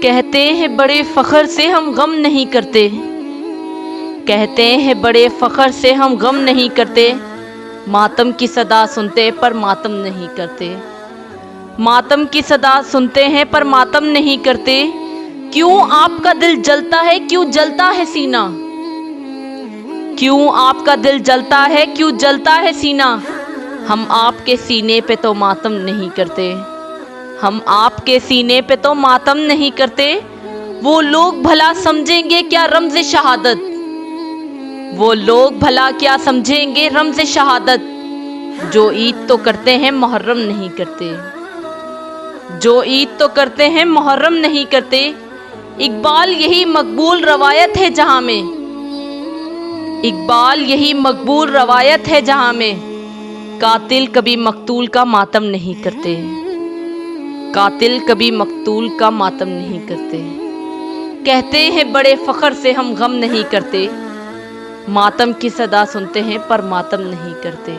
کہتے ہیں بڑے فخر سے ہم غم نہیں کرتے، کہتے ہیں بڑے فخر سے ہم غم نہیں کرتے، ماتم کی صدا سنتے پر ماتم نہیں کرتے، ماتم کی صدا سنتے ہیں پر ماتم نہیں کرتے، کیوں آپ کا دل جلتا ہے کیوں جلتا ہے سینہ، کیوں آپ کا دل جلتا ہے کیوں جلتا ہے سینہ، ہم آپ کے سینے پہ تو ماتم نہیں کرتے، ہم آپ کے سینے پہ تو ماتم نہیں کرتے، وہ لوگ بھلا سمجھیں گے کیا رمز شہادت، وہ لوگ بھلا کیا سمجھیں گے رمز شہادت، جو عید تو کرتے ہیں محرم نہیں کرتے، جو عید تو کرتے ہیں محرم نہیں کرتے، اقبال یہی مقبول روایت ہے جہاں میں، اقبال یہی مقبول روایت ہے جہاں میں، قاتل کبھی مقتول کا ماتم نہیں کرتے، قاتل کبھی مقتول کا ماتم نہیں کرتے، کہتے ہیں بڑے فخر سے ہم غم نہیں کرتے، ماتم کی صدا سنتے ہیں پر ماتم نہیں کرتے۔